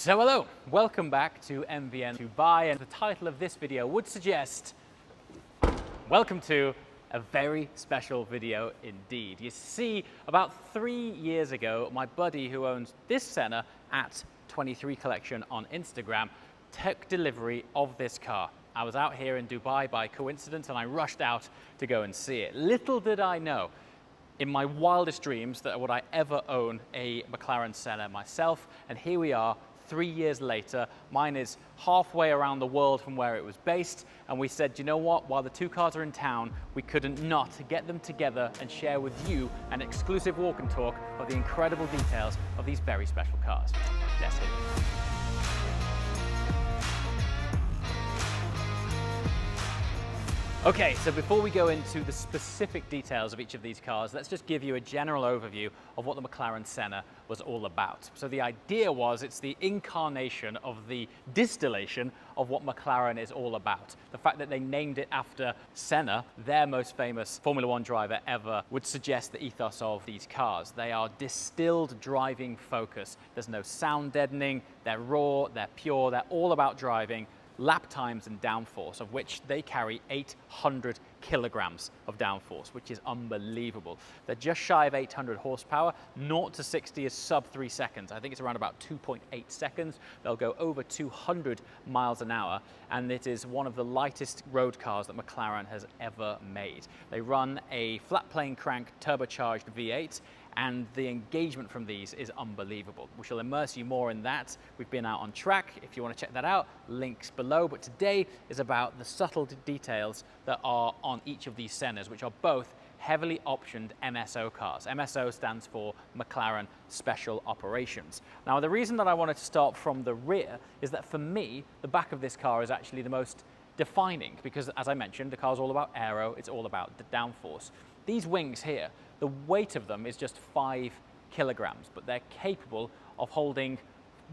So hello, welcome back to MVN Dubai, and the title of this video would suggest welcome to a very special video indeed. You see, about 3 years ago, my buddy who owns this Senna at 23 Collection on Instagram took delivery of this car. I was out here in Dubai by coincidence and I rushed out to go and see it. Little did I know, in my wildest dreams, that would I ever own a McLaren Senna myself, and here we are 3 years later. Mine is halfway around the world from where it was based, and we said, you know what, while the two cars are in town, we couldn't not get them together and share with you an exclusive walk and talk of the incredible details of these very special cars. Let's hit it. Okay, so before we go into the specific details of each of these cars, let's just give you a general overview of what the McLaren Senna was all about. So the idea was, it's the incarnation of the distillation of what McLaren is all about. The fact that they named it after Senna, their most famous Formula One driver ever, would suggest the ethos of these cars. They are distilled driving focus. There's no sound deadening, they're raw, they're pure, they're all about driving, lap times and downforce, of which they carry 800 kilograms of downforce, which is unbelievable. They're just shy of 800 horsepower. 0 to 60 is sub 3 seconds. I think it's around about 2.8 seconds. They'll go over 200 miles an hour, and it is one of the lightest road cars that McLaren has ever made. They run a flat plane crank turbocharged V8, and the engagement from these is unbelievable. We shall immerse you more in that. We've been out on track. If you want to check that out, links below. But today is about the subtle details that are on each of these Sennas, which are both heavily optioned MSO cars. MSO stands for McLaren Special Operations. Now, the reason that I wanted to start from the rear is that for me, the back of this car is actually the most defining, because as I mentioned, the car's all about aero, it's all about the downforce. These wings here, the weight of them is just 5 kilograms, but they're capable of holding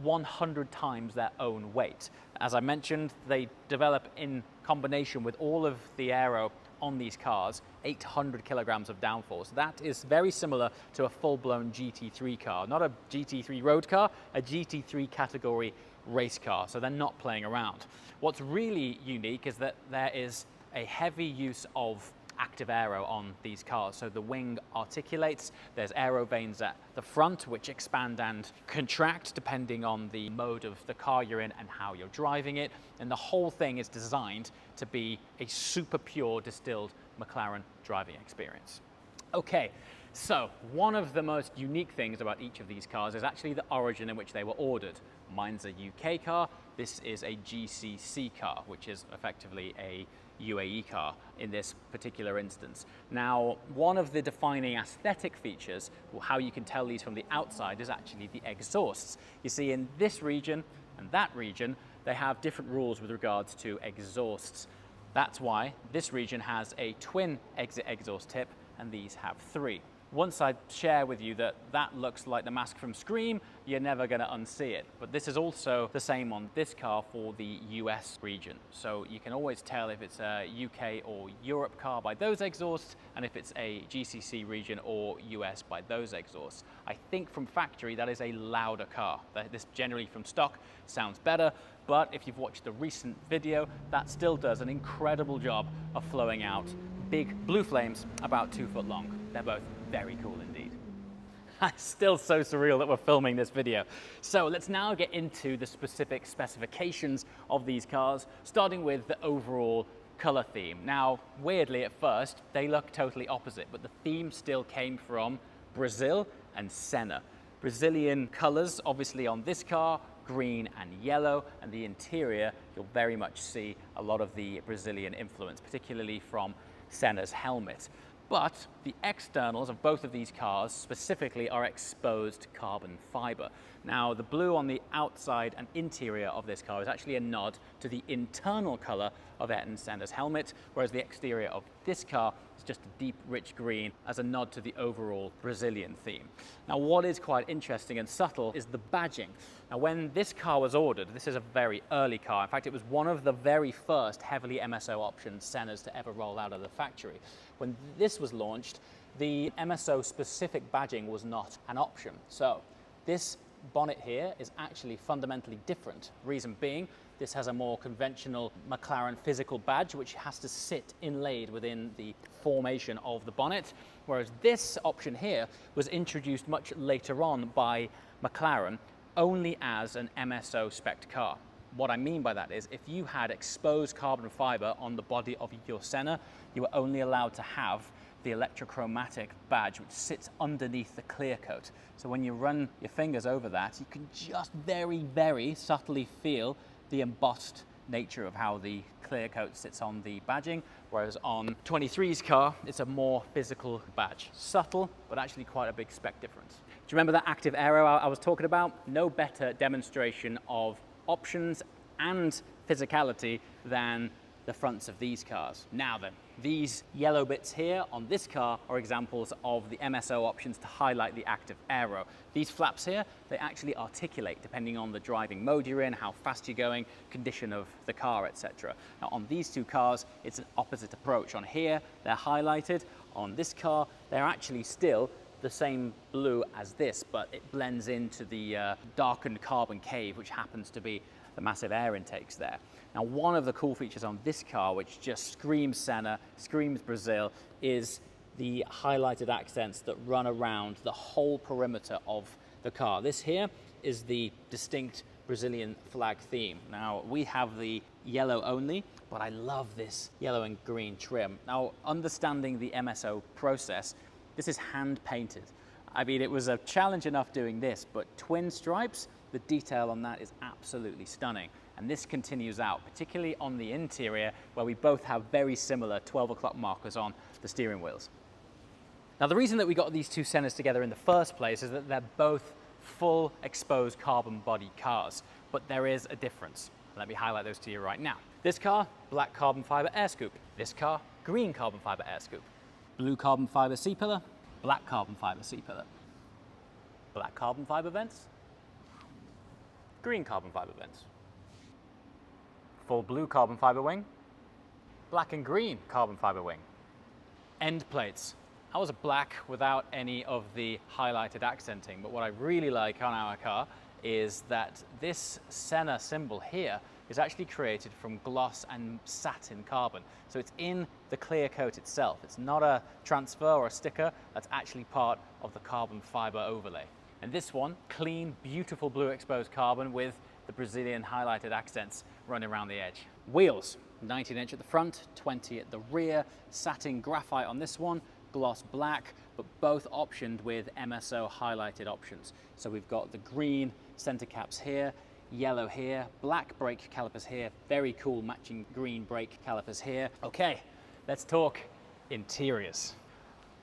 100 times their own weight. As I mentioned, they develop in combination with all of the aero on these cars, 800 kilograms of downforce. That is very similar to a full-blown GT3 car. Not a GT3 road car, a GT3 category race car, so they're not playing around. What's really unique is that there is a heavy use of active aero on these cars. So the wing articulates, there's aero vanes at the front which expand and contract depending on the mode of the car you're in and how you're driving it, and the whole thing is designed to be a super pure distilled McLaren driving experience. Okay, so one of the most unique things about each of these cars is actually the origin in which they were ordered. Mine's a UK car, this is a GCC car, which is effectively a UAE car in this particular instance. Now, one of the defining aesthetic features, or how you can tell these from the outside, is actually the exhausts. You see, in this region and that region, they have different rules with regards to exhausts. That's why this region has a twin exit exhaust tip and these have 3. Once I share with you that that looks like the mask from Scream, you're never going to unsee it. But this is also the same on this car for the US region. So you can always tell if it's a UK or Europe car by those exhausts, and if it's a GCC region or US by those exhausts. I think from factory that is a louder car. This generally from stock sounds better, but if you've watched the recent video, that still does an incredible job of flowing out big blue flames about 2 foot long. They're both very cool indeed. It's still so surreal that we're filming this video. So let's now get into the specific specifications of these cars, starting with the overall color theme. Now, weirdly at first, they look totally opposite, but the theme still came from Brazil and Senna. Brazilian colors, obviously on this car, green and yellow, and the interior, you'll very much see a lot of the Brazilian influence, particularly from Senna's helmet. But the externals of both of these cars specifically are exposed carbon fiber. Now, the blue on the outside and interior of this car is actually a nod to the internal color of Ayrton Senna's helmet, whereas the exterior of this car is just a deep, rich green as a nod to the overall Brazilian theme. Now, what is quite interesting and subtle is the badging. Now, when this car was ordered, this is a very early car. In fact, it was one of the very first heavily MSO optioned Sennas to ever roll out of the factory. When this was launched, the MSO specific badging was not an option. So this bonnet here is actually fundamentally different. Reason being, this has a more conventional McLaren physical badge, which has to sit inlaid within the formation of the bonnet, whereas this option here was introduced much later on by McLaren only as an MSO spec'd car. What I mean by that is if you had exposed carbon fiber on the body of your Senna, you were only allowed to have the electrochromatic badge, which sits underneath the clear coat. So when you run your fingers over that, you can just very, very subtly feel the embossed nature of how the clear coat sits on the badging, whereas on 23's car, it's a more physical badge. Subtle, but actually quite a big spec difference. Do you remember that active aero I was talking about? No better demonstration of options and physicality than the fronts of these cars. Now then, these yellow bits here on this car are examples of the MSO options to highlight the active aero. These flaps here, they actually articulate depending on the driving mode you're in, how fast you're going, condition of the car, etc. Now on these two cars, it's an opposite approach. On here, they're highlighted. On this car, they're actually still the same blue as this, but it blends into the darkened carbon cave, which happens to be the massive air intakes there. Now, one of the cool features on this car, which just screams Senna, screams Brazil, is the highlighted accents that run around the whole perimeter of the car. This here is the distinct Brazilian flag theme. Now, we have the yellow only, but I love this yellow and green trim. Now, understanding the MSO process, this is hand painted. I mean, it was a challenge enough doing this, but twin stripes, the detail on that is absolutely stunning. And this continues out, particularly on the interior, where we both have very similar 12 o'clock markers on the steering wheels. Now, the reason that we got these two Sennas together in the first place is that they're both full exposed carbon body cars, but there is a difference. Let me highlight those to you right now. This car, black carbon fiber air scoop. This car, green carbon fiber air scoop. Blue carbon fiber C-pillar, black carbon fiber C-pillar. Black carbon fiber vents, green carbon fiber vents. Full blue carbon fiber wing, black and green carbon fiber wing. End plates. Ours are black without any of the highlighted accenting, but what I really like on our car is that this Senna symbol here is actually created from gloss and satin carbon. So it's in the clear coat itself. It's not a transfer or a sticker, that's actually part of the carbon fiber overlay. And this one, clean, beautiful blue exposed carbon with the Brazilian highlighted accents running around the edge. Wheels, 19-inch at the front, 20 at the rear, satin graphite on this one, gloss black, but both optioned with MSO highlighted options. So we've got the green center caps here, yellow here, black brake calipers here, very cool matching green brake calipers here. Okay, let's talk interiors.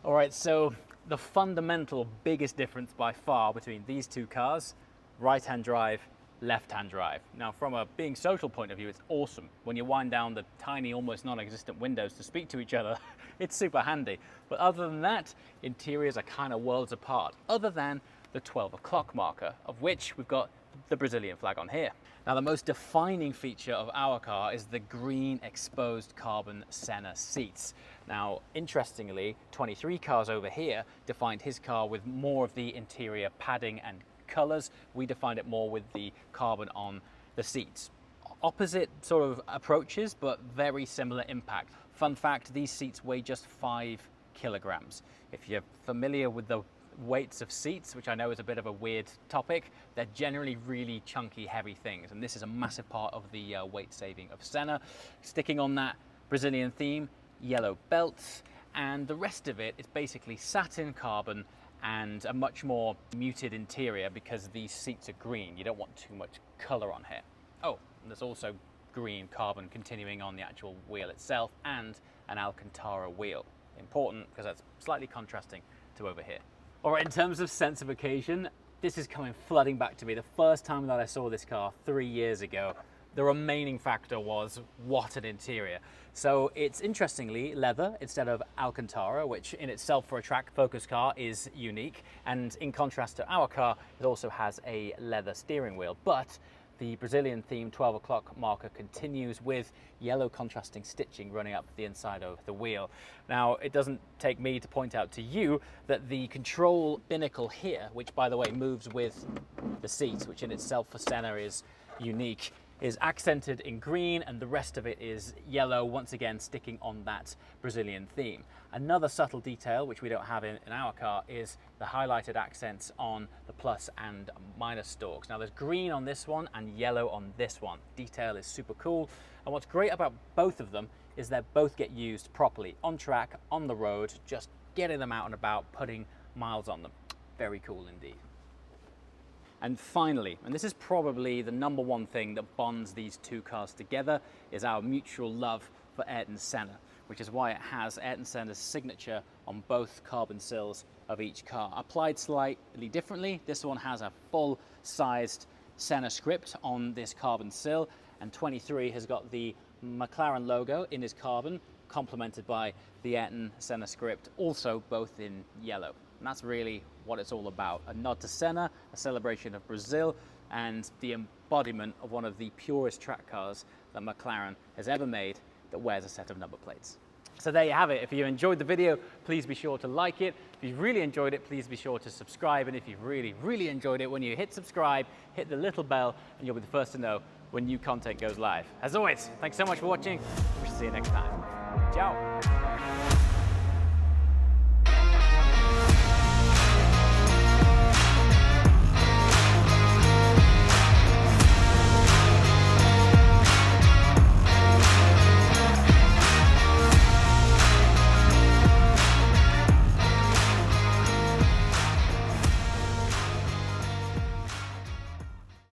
All right, so the fundamental biggest difference by far between these two cars, right-hand drive, left-hand drive. Now, from a being social point of view, it's awesome. When you wind down the tiny, almost non-existent windows to speak to each other, it's super handy. But other than that, interiors are kind of worlds apart, other than the 12 o'clock marker, of which we've got the Brazilian flag on here. Now, the most defining feature of our car is the green exposed carbon Senna seats. Now, interestingly, 23 cars over here defined his car with more of the interior padding and colors. We defined it more with the carbon on the seats. Opposite sort of approaches, but very similar impact. Fun fact, these seats weigh just 5 kilograms. If you're familiar with the weights of seats, which I know is a bit of a weird topic, they're generally really chunky, heavy things, and this is a massive part of the weight saving of Senna. Sticking on that Brazilian theme, yellow belts, and the rest of it is basically satin carbon and a much more muted interior because these seats are green. You don't want too much color on here. Oh, and there's also green carbon continuing on the actual wheel itself and an Alcantara wheel. Important because that's slightly contrasting to over here. All right, in terms of sense of occasion, this is coming flooding back to me. The first time that I saw this car 3 years ago, the remaining factor was what an interior. So it's interestingly leather instead of Alcantara, which in itself for a track focus car is unique. And in contrast to our car, it also has a leather steering wheel. But the Brazilian themed 12 o'clock marker continues with yellow contrasting stitching running up the inside of the wheel. Now, it doesn't take me to point out to you that the control binnacle here, which by the way moves with the seat, which in itself for Senna is unique, is accented in green, and the rest of it is yellow, once again sticking on that Brazilian theme. Another subtle detail, which we don't have in our car, is the highlighted accents on the plus and minus stalks. Now there's green on this one and yellow on this one. Detail is super cool, and what's great about both of them is they both get used properly on track, on the road, just getting them out and about, putting miles on them. Very cool indeed. And finally, and this is probably the number one thing that bonds these two cars together, is our mutual love for Ayrton Senna, which is why it has Ayrton Senna's signature on both carbon sills of each car. Applied slightly differently, this one has a full-sized Senna script on this carbon sill, and 23 has got the McLaren logo in his carbon, complemented by the Ayrton Senna script, also both in yellow. And that's really what it's all about. A nod to Senna, a celebration of Brazil, and the embodiment of one of the purest track cars that McLaren has ever made that wears a set of number plates. So there you have it. If you enjoyed the video, please be sure to like it. If you really enjoyed it, please be sure to subscribe. And if you've really enjoyed it, when you hit subscribe, hit the little bell, and you'll be the first to know when new content goes live. As always, thanks so much for watching. We shall see you next time. Ciao.